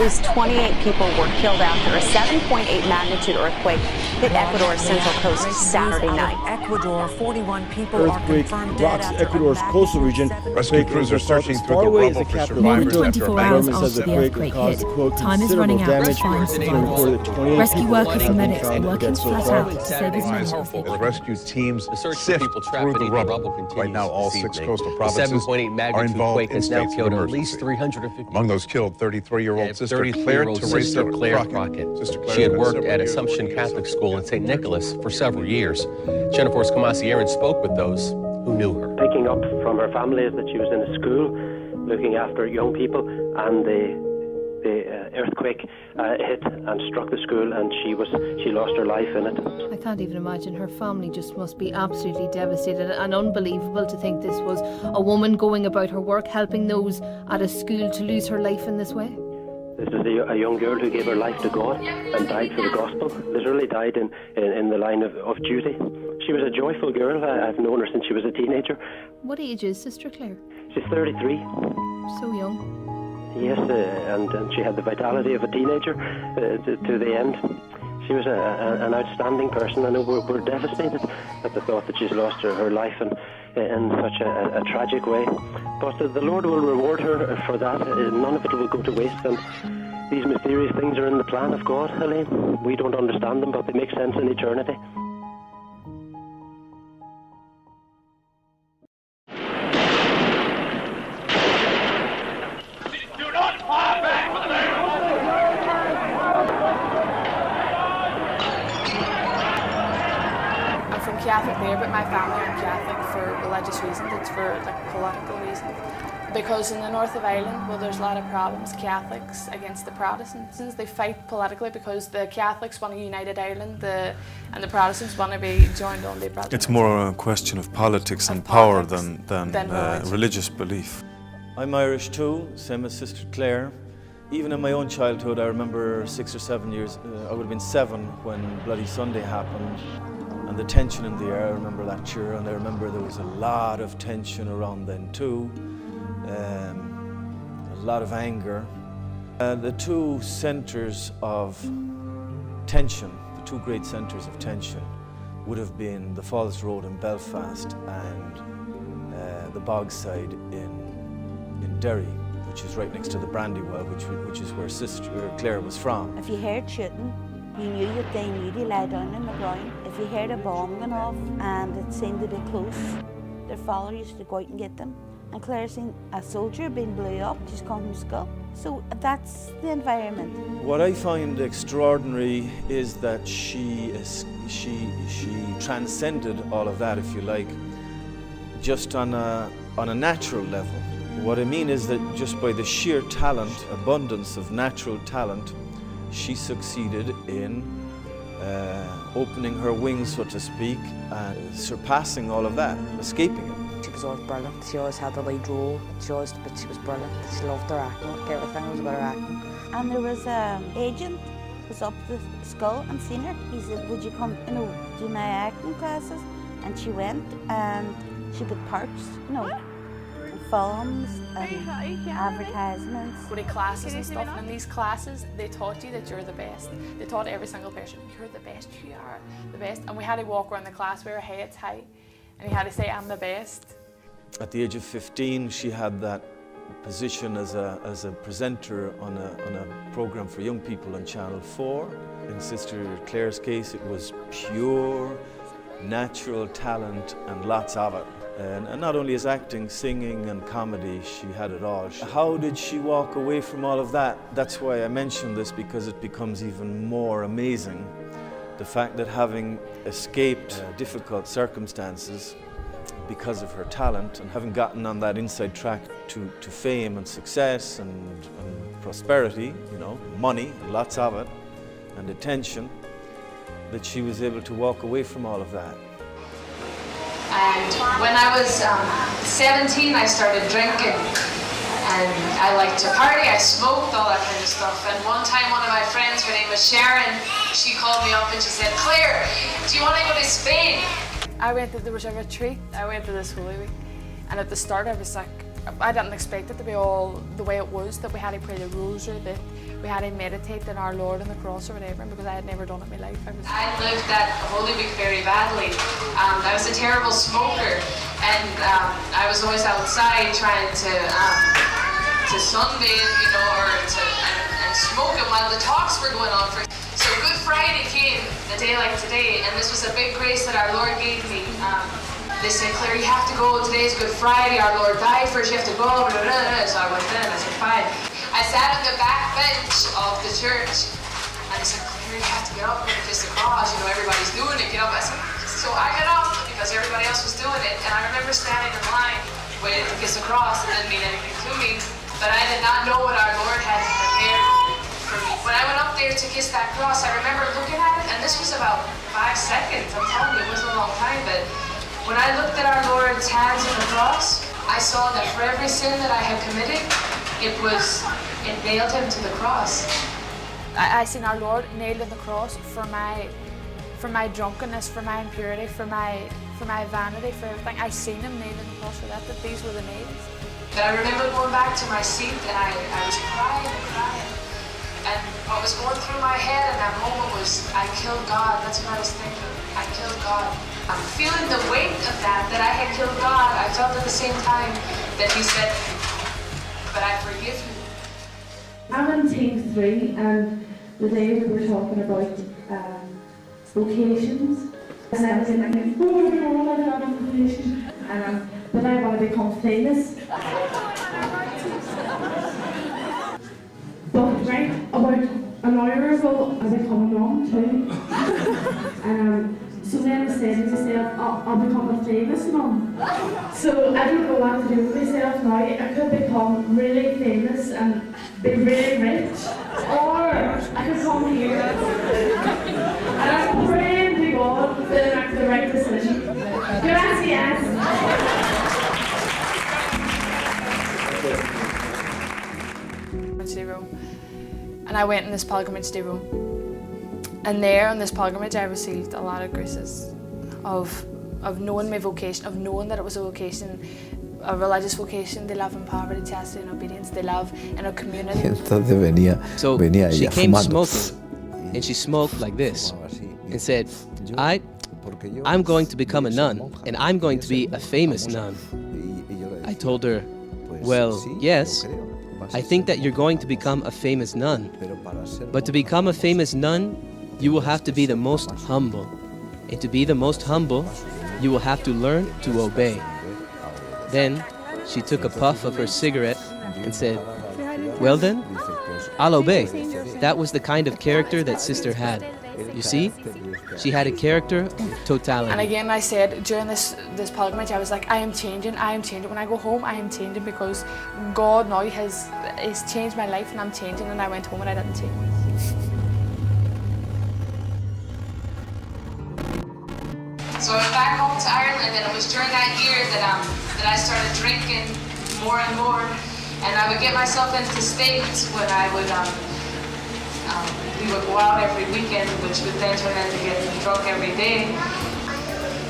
least 28 people were killed after a 7.8 magnitude earthquake hit Ecuador's central coast Saturday night. Ecuador, 41 people are Earthquake confirmed dead rocks after Ecuador's coastal region. Rescue crews are searching through the rubble for survivors. More than 24 hours Government says after the the quake earthquake caused, hit, quote, time is running out to damage. find Reported survivors. 28 Rescue people workers have and been medics found are working dead so flat far. out to save as many as possible. As rescue teams The search for sift people trapped through the beneath rubble. continues Right now, all this 6 evening. coastal The provinces 7.8 are magnitude involved quake in has now states of killed at emergency. least 350. Among those killed, 33-year-old sister 33-year-old Clare sister Clare Crockett. Sister Clare She had spent worked several at years Assumption working as Catholic a- School in St. Nicholas for several years. Channel 4's Kamasi Aaron spoke with those who knew her. Picking up from her family is that she was in a school looking after young people, and the earthquake hit and struck the school, and she lost her life in it. I can't even imagine. Her family just must be absolutely devastated, and unbelievable to think this was a woman going about her work, helping those at a school, to lose her life in this way. This is a young girl who gave her life to God and died for the gospel. Literally died in the line of duty. She was a joyful girl. I've known her since she was a teenager. What age is Sister Clare? She's 33. So young. Yes, and she had the vitality of a teenager to the end. She was an outstanding person, and we're devastated at the thought that she's lost her life in such a tragic way. But the Lord will reward her for that. None of it will go to waste. And these mysterious things are in the plan of God, Helene. We don't understand them, but they make sense in eternity. Catholic there, but my family are Catholic for religious reasons. It's for political reasons. Because in the north of Ireland, well, there's a lot of problems. Catholics against the Protestants. They fight politically because the Catholics want a united Ireland, and the Protestants want to be joined on the Protestant. It's more a question of politics and power than religious belief. I'm Irish too, same as Sister Clare. Even in my own childhood, I remember 6 or 7 years, I would have been 7 when Bloody Sunday happened. And the tension in the air, I remember that year, and I remember there was a lot of tension around then too, a lot of anger. The two centres of tension, the two great centres of tension, would have been the Falls Road in Belfast and the Bogside in Derry, which is right next to the Brandywell, which is where Sister Clare was from. If you heard shooting, you knew that they knew to lie down on the ground. If you heard a bomb going off and it seemed to be close, their father used to go out and get them. And Clare seen a soldier being blew up, just come from school. So that's the environment. What I find extraordinary is that she transcended all of that, if you like, just on a natural level. What I mean is that just by the sheer talent, abundance of natural talent, she succeeded in opening her wings, so to speak, and surpassing all of that, escaping it. She was always brilliant. She always had the lead role. But she was brilliant. She loved her acting. Everything was about her acting. And there was an agent who was up the school and seen her. He said, would you come, do my acting classes? And she went, and she got parts, films and advertisements. Go to classes and stuff, and in these classes they taught you that you're the best. They taught every single person, you're the best, you are the best. And we had to walk around the class with our heads high, and we had to say, I'm the best. At the age of 15, she had that position as a presenter on a program for young people on Channel 4. In Sister Clare's case, it was pure, natural talent and lots of it. And not only as acting, singing and comedy, she had it all. How did she walk away from all of that? That's why I mention this, because it becomes even more amazing. The fact that having escaped difficult circumstances because of her talent and having gotten on that inside track to fame and success and prosperity, money, lots of it, and attention, that she was able to walk away from all of that. And when I was 17, I started drinking, and I liked to party, I smoked, all that kind of stuff. And one time, one of my friends, her name was Sharon, she called me up and she said, Clare, do you want to go to Spain? There was a retreat, I went to this Holy Week, and at the start I was like, I didn't expect it to be all the way it was, that we had to pray the rosary, that we had to meditate on our Lord on the cross or whatever, because I had never done it in my life. I lived that Holy Week very badly. I was a terrible smoker, and I was always outside trying to sunbathe, you know, or and smoking while the talks were going on. So Good Friday came, a day like today, and this was a big grace that our Lord gave me. They said, Claire, you have to go. Today's Good Friday. Our Lord died for us. You have to go. Blah, blah, blah. So I went in. I said, fine. I sat on the back bench of the church, and they said, Claire, you have to get up and kiss the cross. You know, everybody's doing it. Get up. I said, so I got up because everybody else was doing it, and I remember standing in line waiting to kiss the cross. It didn't mean anything to me, but I did not know what our Lord had prepared for me. When I went up there to kiss that cross, I remember looking at it, and this was about 5 seconds. I'm telling you, it wasn't a long time, but when I looked at our Lord's hands on the cross, I saw that for every sin that I had committed, it nailed him to the cross. I seen our Lord nailed on the cross for my drunkenness, for my impurity, for my vanity, for everything. I seen him nailed on the cross for that these were the nails. But I remember going back to my seat, and I was crying and crying. And what was going through my head in that moment was, I killed God. That's what I was thinking. I killed God. I'm feeling the weight of that I had killed God. I felt at the same time that he said, but I forgive you. I'm in team 3, and today we were talking about vocations. And I was thinking, oh my God, I have a vocation. But I want to become famous. But right about an hour ago, I become a mom too. So then I said to myself, I'll become a famous mom. So I don't know what to do with myself now. I could become really famous and be really rich, or I could come here. And I'm praying to God that I make the right decision. Gracias. And I went in this pilgrimage to Rome. And there on this pilgrimage I received a lot of graces of knowing my vocation, of knowing that it was a vocation, a religious vocation. They love in poverty, chastity and obedience. They love in a community. So she came smoking, and she smoked like this, and said, I'm going to become a nun, and I'm going to be a famous nun. I told her, well, yes, I think that you're going to become a famous nun. But to become a famous nun, you will have to be the most humble. And to be the most humble, you will have to learn to obey. Then she took a puff of her cigarette and said, well then, I'll obey. That was the kind of character that Sister had. You see, she had a character of totality. And again, I said during this pilgrimage, I was like, I am changing. When I go home, I am changing, because God now has changed my life, and I'm changing. And I went home and I didn't change. So I went back home to Ireland, and it was during that year that I started drinking more and more, and I would get myself into states when I would we would go out every weekend, which would then turn into getting drunk every day.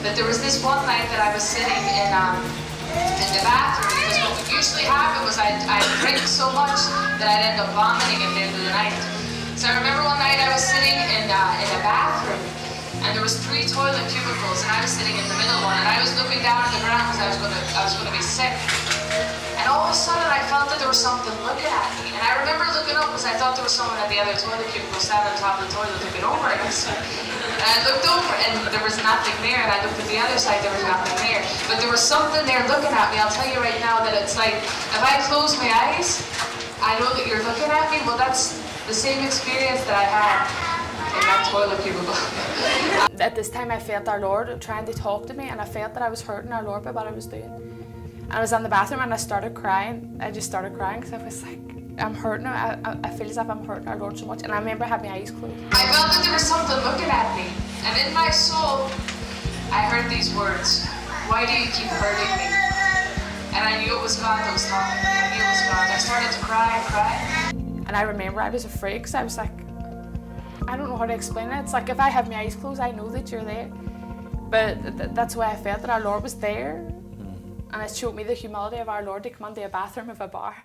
But there was this one night that I was sitting in the bathroom, because what would usually happen was I'd drink so much that I'd end up vomiting at the end of the night. So I remember one night I was sitting in the bathroom, and there was 3 toilet cubicles, and I was sitting in the middle one, and I was looking down at the ground because I was gonna be sick. And all of a sudden I felt that there was something looking at me, and I remember looking up because I thought there was someone at the other toilet cubicle standing on top of the toilet looking over at us. And I looked over and there was nothing there, and I looked at the other side, there was nothing there. But there was something there looking at me. I'll tell you right now that it's like, if I close my eyes, I know that you're looking at me. Well, that's the same experience that I had in that toilet cubicle. At this time I felt our Lord trying to talk to me, and I felt that I was hurting our Lord by what I was doing. I was in the bathroom and I started crying. I just started crying because I was like, I'm hurting her. I feel as if I'm hurting our Lord so much. And I remember I had my eyes closed. I felt that there was something looking at me. And in my soul, I heard these words, why do you keep hurting me? And I knew it was God that was talking to me. I knew it was God. I started to cry and cry. And I remember I was afraid because I was like, I don't know how to explain it. It's like if I have my eyes closed, I know that you're there. But that's why I felt that our Lord was there. And it showed me the humility of our Lord to come into a bathroom of a bar.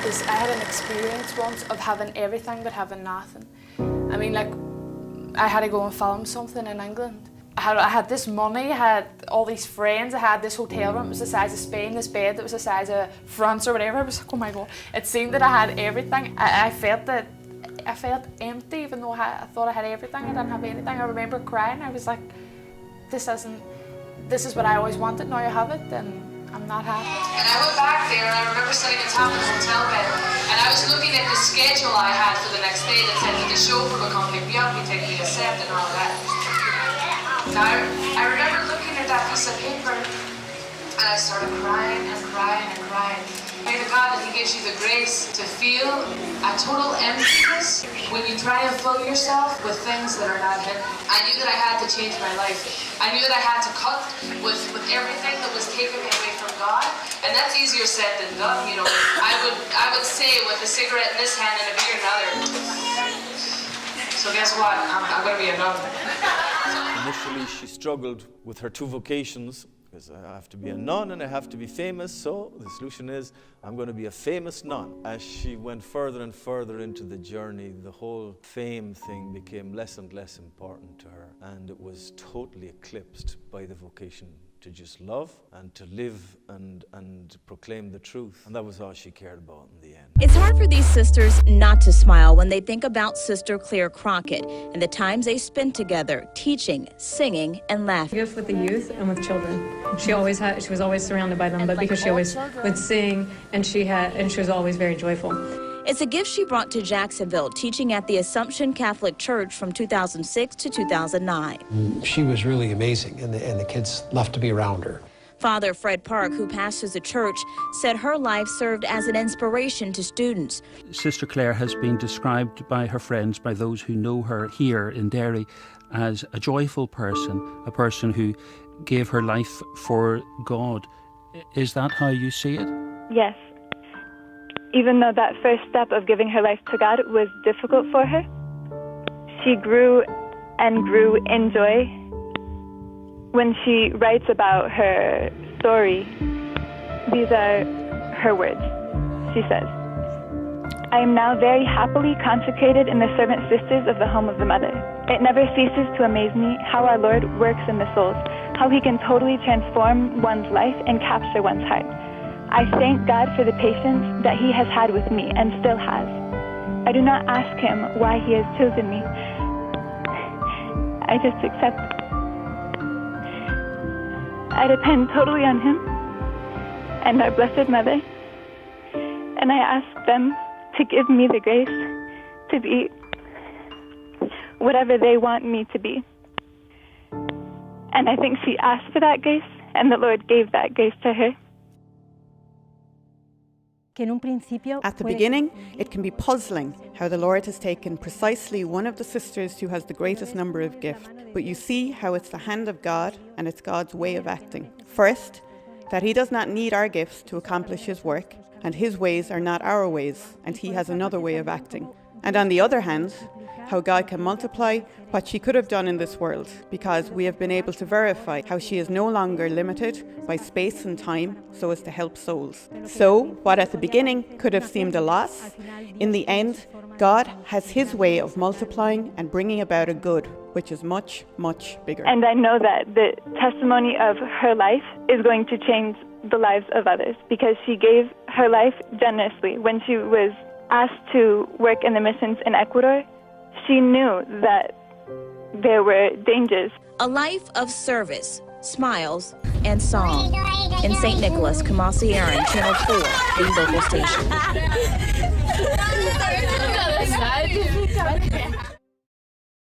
is I had an experience once of having everything but having nothing. I mean, like, I had to go and film something in England. I had this money, I had all these friends, I had this hotel room, it was the size of Spain, this bed that was the size of France or whatever. I was like, oh my God. It seemed that I had everything. I felt empty, even though I thought I had everything. I didn't have anything. I remember crying. I was like, this is what I always wanted, now I have it, and I'm not happy. And I went back there, and I remember sitting on top of the hotel bed, and I was looking at the schedule I had for the next day that said that the chauffeur would come pick me up, he'd take me to Sept and all that. Now, I remember looking at that piece of paper, and I started crying and crying and crying. Pray to God that He gives you the grace to feel a total emptiness when you try and fill yourself with things that are not Him. I knew that I had to change my life. I knew that I had to cut with everything that was taking me away from God, and that's easier said than done. You know, I would say with a cigarette in this hand and a beer in the other. So guess what? I'm going to be a nun. Initially, she struggled with her two vocations, because I have to be a nun and I have to be famous, so the solution is I'm going to be a famous nun. As she went further and further into the journey, the whole fame thing became less and less important to her, and it was totally eclipsed by the vocation to just love and to live and proclaim the truth. And that was all she cared about in the end. It's hard for these sisters not to smile when they think about Sister Clare Crockett and the times they spent together teaching, singing, and laughing. Gift with the youth and with children. She was always surrounded by them, but because she always would sing, and she was always very joyful. It's a gift she brought to Jacksonville, teaching at the Assumption Catholic Church from 2006 to 2009. She was really amazing, and the kids loved to be around her. Father Fred Park, who pastors the church, said her life served as an inspiration to students. Sister Clare has been described by her friends, by those who know her here in Derry, as a joyful person, a person who gave her life for God. Is that how you see it? Yes. Even though that first step of giving her life to God was difficult for her, she grew and grew in joy. When she writes about her story, these are her words. She says, I am now very happily consecrated in the servant sisters of the home of the Mother. It never ceases to amaze me how our Lord works in the souls, how He can totally transform one's life and capture one's heart. I thank God for the patience that He has had with me and still has. I do not ask Him why He has chosen me. I just accept. I depend totally on Him and our Blessed Mother, and I ask them to give me the grace to be whatever they want me to be. And I think she asked for that grace, and the Lord gave that grace to her. At the beginning, it can be puzzling how the Lord has taken precisely one of the sisters who has the greatest number of gifts. But you see how it's the hand of God and it's God's way of acting. First, that He does not need our gifts to accomplish His work, and His ways are not our ways, and He has another way of acting. And on the other hand, how God can multiply what she could have done in this world, because we have been able to verify how she is no longer limited by space and time so as to help souls. So, what at the beginning could have seemed a loss, in the end, God has His way of multiplying and bringing about a good, which is much, much bigger. And I know that the testimony of her life is going to change the lives of others, because she gave her life generously. When she was asked to work in the missions in Ecuador, she knew that there were dangers. A life of service, smiles, and song. In St. Nicholas, Kamasi Aaron, Channel 4, the local station.